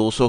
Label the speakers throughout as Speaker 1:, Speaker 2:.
Speaker 1: 200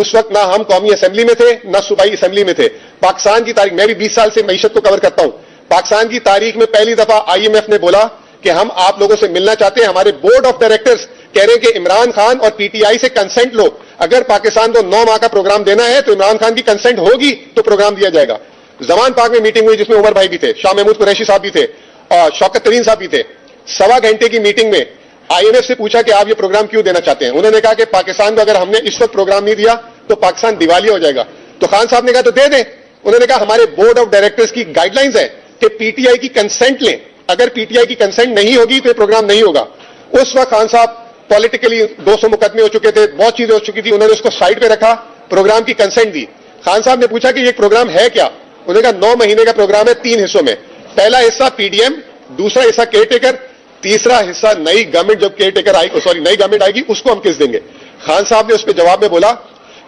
Speaker 2: اس وقت نہ ہم قومی اسمبلی میں تھے نہ صوبائی اسمبلی میں تھے. پاکستان کی تاریخ, میں بھی 20 سال سے معیشت کو کور کرتا ہوں, پاکستان کی تاریخ میں پہلی دفعہ IMF نے بولا کہ ہم آپ لوگوں سے ملنا چاہتے ہیں. ہمارے بورڈ آف ڈائریکٹرز کہہ رہے ہیں کہ عمران خان اور PTI سے کنسنٹ لو, اگر پاکستان کو 9 ماہ کا پروگرام دینا ہے تو عمران خان کی کنسنٹ ہوگی تو پروگرام دیا جائے گا. زمان پاک میں میٹنگ ہوئی جس میں عمر بھائی بھی تھے, شاہ محمود قریشی صاحب بھی تھے, اور شوکت ترین صاحب بھی تھے. 1.25 گھنٹے کی میٹنگ میں IMF سے پوچھا کہ آپ یہ پروگرام کیوں دینا چاہتے ہیں. انہوں نے کہا کہ پاکستان کو اگر ہم نے اس وقت پروگرام نہیں دیا تو پاکستان دیوالیہ ہو جائے گا. تو خان صاحب نے کہا تو دے دیں. انہوں نے کہا ہمارے بورڈ آف ڈائریکٹرز کی گائیڈ لائنز ہے کہ PTI کی کنسنٹ لیں, اگر PTI کی کنسنٹ نہیں ہوگی تو یہ پروگرام نہیں ہوگا. اس وقت خان صاحب پولیٹیکلی 200 مقدمے ہو چکے تھے, بہت چیزیں ہو چکی تھی, انہوں نے اس کو سائڈ پہ رکھا, پروگرام کی کنسنٹ دی. خان صاحب نے پوچھا کہ یہ پروگرام ہے کیا. انہوں نے کہا 9 مہینے کا پروگرام ہے 3 حصوں میں, پہلا حصہ PDM, دوسرا حصہ کیئر ٹیکر, تیسرا حصہ نئی گورنمنٹ جب کیئر ٹیکر نئی گورنمنٹ آئے گی اس کو ہم کس دیں گے. خان صاحب نے اس پہ جواب میں بولا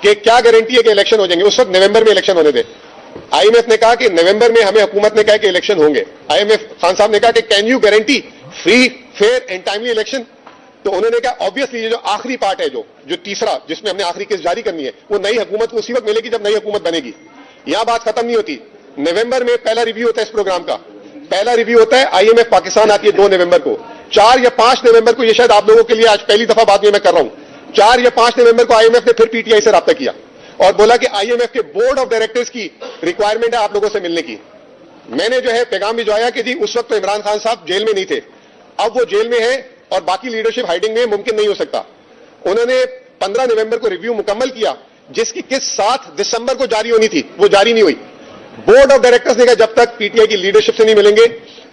Speaker 2: کہ کیا گارنٹی ہے کہ الیکشن ہو جائیں گے. اس وقت نومبر میں الیکشن ہونے تھے. IMF نے کہا کہ نومبر میں ہمیں حکومت نے کہا کہ الیکشن ہوں گے. خان صاحب نے کہا کہ can you guarantee free fair and timely election. تو انہوں نے کہا obviously یہ جو آخری پارٹ ہے جو تیسرا جس میں ہم نے آخری قسط جاری کرنی ہے وہ نئی حکومت کو اسی وقت ملے گی جب نئی حکومت بنے گی. یہاں بات ختم نہیں ہوتی. نومبر میں پہلا ریویو ہوتا ہے اس پروگرام کا, پہلا ریویو ہوتا ہے. IMF پاکستان آتی ہے 2 نومبر کو. 4 یا 5 نومبر کو, یہ شاید آپ لوگوں کے لیے آج پہلی دفعہ بات میں کر رہا ہوں, 4 یا 5 نومبر کو IMF نے پھر PTI سے رابطہ کیا اور بولا کہ IMF کے بورڈ آف ڈائریکٹرز کی ریکوائرمنٹ ہے آپ لوگوں سے ملنے کی. میں نے جو ہے پیغام بھجوایا کہ جی اس وقت تو عمران خان صاحب جیل میں نہیں تھے, اب وہ جیل میں ہیں اور باقی لیڈرشپ ہائیڈنگ میں ممکن نہیں ہو سکتا. انہوں نے 15 نومبر کو ریویو مکمل کیا جس کی قسط 7 دسمبر کو جاری ہونی تھی, وہ جاری نہیں ہوئی. بورڈ آف ڈائریکٹرز نے کہا جب تک PTI کی لیڈرشپ سے نہیں ملیں گے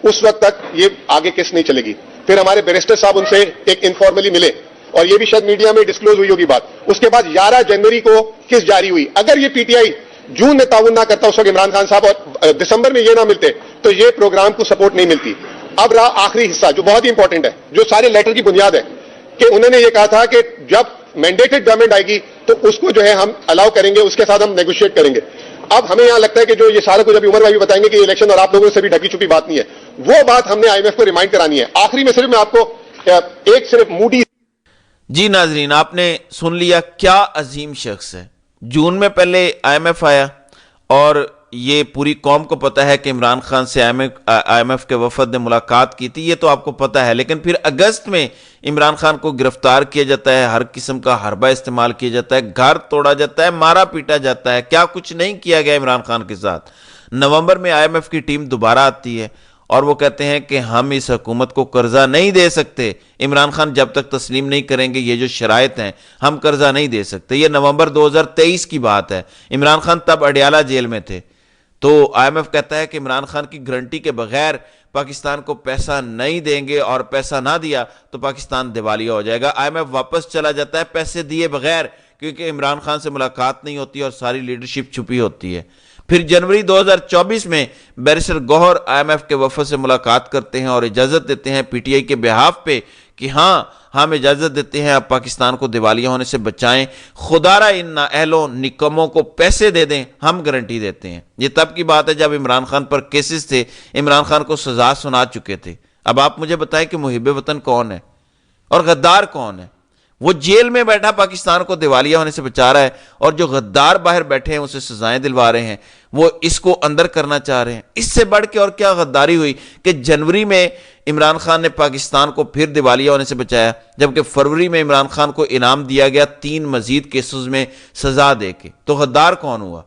Speaker 2: اس وقت تک یہ آگے قسط نہیں چلے گی. پھر ہمارے بیرسٹر صاحب ان سے ایک انفارملی ملے اور یہ بھی شاید میڈیا میں ڈسکلوز ہوئی ہوگی بات. اس کے بعد 11 جنوری کو قسط جاری ہوئی. اگر یہ PTI جون میں تعاون نہ کرتا اس وقت عمران خان صاحب اور دسمبر میں یہ نہ ملتے تو یہ پروگرام کو سپورٹ نہیں ملتی. اب رہا آخری حصہ جو بہت ہی امپورٹنٹ ہے, جو سارے لیٹر کی بنیاد ہے, کہ انہوں نے یہ کہا تھا کہ جب مینڈیٹڈ گورنمنٹ آئے گی تو اس کو جو ہے ہم الاؤ کریں گے, اس کے ساتھ ہم نیگوشیٹ کریں گے. اب ہمیں یہاں لگتا ہے کہ جو یہ سارا کچھ ابھی عمر بھائی بھی بتائیں گے کہ یہ الیکشن اور آپ لوگوں سے بھی ڈھکی چھپی بات نہیں ہے, وہ بات ہم نے IMF کو ریمائنڈ کرانی ہے. آخری میں صرف میں آپ کو ایک صرف موڈی.
Speaker 1: جی ناظرین, آپ نے سن لیا کیا عظیم شخص ہے. جون میں پہلے IMF آیا اور یہ پوری قوم کو پتہ ہے کہ عمران خان سے IMF کے وفد نے ملاقات کی تھی, یہ تو آپ کو پتہ ہے. لیکن پھر اگست میں عمران خان کو گرفتار کیا جاتا ہے, ہر قسم کا حربہ استعمال کیا جاتا ہے, گھر توڑا جاتا ہے, مارا پیٹا جاتا ہے. کیا کچھ نہیں کیا گیا عمران خان کے ساتھ. نومبر میں IMF کی ٹیم دوبارہ آتی ہے اور وہ کہتے ہیں کہ ہم اس حکومت کو قرضہ نہیں دے سکتے, عمران خان جب تک تسلیم نہیں کریں گے یہ جو شرائط ہیں ہم قرضہ نہیں دے سکتے. یہ نومبر 2023 کی بات ہے. عمران خان تب اڈیالہ جیل میں تھے. تو IMF کہتا ہے کہ عمران خان کی گارنٹی کے بغیر پاکستان کو پیسہ نہیں دیں گے, اور پیسہ نہ دیا تو پاکستان دیوالیہ ہو جائے گا. IMF واپس چلا جاتا ہے پیسے دیے بغیر, کیونکہ عمران خان سے ملاقات نہیں ہوتی اور ساری لیڈرشپ چھپی ہوتی ہے. پھر جنوری 2024 میں بیرسٹر گوہر IMF کے وفد سے ملاقات کرتے ہیں اور اجازت دیتے ہیں PTI کے بہاف پہ کہ ہاں ہم اجازت دیتے ہیں آپ پاکستان کو دیوالیہ ہونے سے بچائیں, خدارہ ان نااہلوں نکموں کو پیسے دے دیں, ہم گارنٹی دیتے ہیں. یہ تب کی بات ہے جب عمران خان پر کیسز تھے, عمران خان کو سزا سنا چکے تھے. اب آپ مجھے بتائیں کہ محب وطن کون ہے اور غدار کون ہے. وہ جیل میں بیٹھا پاکستان کو دیوالیہ ہونے سے بچا رہا ہے, اور جو غدار باہر بیٹھے ہیں اسے سزائیں دلوا رہے ہیں, وہ اس کو اندر کرنا چاہ رہے ہیں. اس سے بڑھ کے اور کیا غداری ہوئی کہ جنوری میں عمران خان نے پاکستان کو پھر دیوالیہ ہونے سے بچایا, جبکہ فروری میں عمران خان کو انعام دیا گیا 3 مزید کیسز میں سزا دے کے. تو غدار کون ہوا؟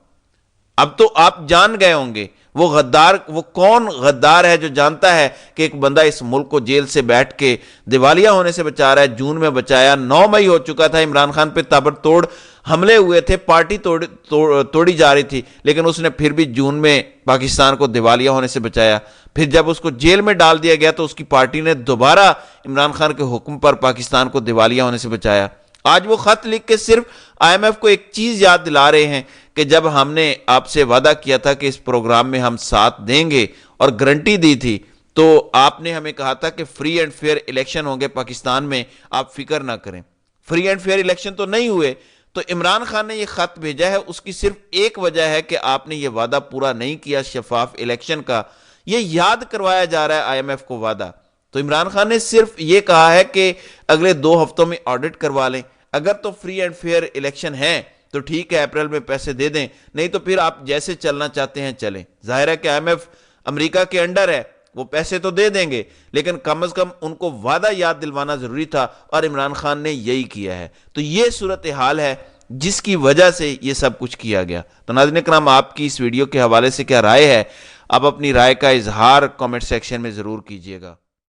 Speaker 1: اب تو آپ جان گئے ہوں گے وہ غدار, وہ کون غدار ہے جو جانتا ہے کہ ایک بندہ اس ملک کو جیل سے بیٹھ کے دیوالیہ ہونے سے بچا رہا ہے. جون میں بچایا, 9 مئی ہو چکا تھا, عمران خان پہ تابڑ توڑ حملے ہوئے تھے, پارٹی توڑی جا رہی تھی, لیکن اس نے پھر بھی جون میں پاکستان کو دیوالیہ ہونے سے بچایا. پھر جب اس کو جیل میں ڈال دیا گیا تو اس کی پارٹی نے دوبارہ عمران خان کے حکم پر پاکستان کو دیوالیہ ہونے سے بچایا. آج وہ خط لکھ کے صرف IMF کو ایک چیز یاد دلا رہے ہیں کہ جب ہم نے آپ سے وعدہ کیا تھا کہ اس پروگرام میں ہم ساتھ دیں گے اور گارنٹی دی تھی, تو آپ نے ہمیں کہا تھا کہ فری اینڈ فیئر الیکشن ہوں گے پاکستان میں, آپ فکر نہ کریں. فری اینڈ فیئر الیکشن تو نہیں ہوئے. تو عمران خان نے یہ خط بھیجا ہے, اس کی صرف ایک وجہ ہے کہ آپ نے یہ وعدہ پورا نہیں کیا شفاف الیکشن کا. یہ یاد کروایا جا رہا ہے IMF کو وعدہ. تو عمران خان نے صرف یہ کہا ہے کہ اگلے 2 ہفتوں میں آڈٹ کروا لیں. اگر تو فری اینڈ فیئر الیکشن ہے تو ٹھیک ہے اپریل میں پیسے دے دیں, نہیں تو پھر آپ جیسے چلنا چاہتے ہیں چلیں. ظاہر ہے کہ IMF امریکہ کے انڈر ہے, وہ پیسے تو دے دیں گے, لیکن کم از کم ان کو وعدہ یاد دلوانا ضروری تھا, اور عمران خان نے یہی کیا ہے. تو یہ صورتحال ہے جس کی وجہ سے یہ سب کچھ کیا گیا. تو ناظرین کرام, آپ کی اس ویڈیو کے حوالے سے کیا رائے ہے؟ آپ اپنی رائے کا اظہار کامنٹ سیکشن میں ضرور کیجیے گا.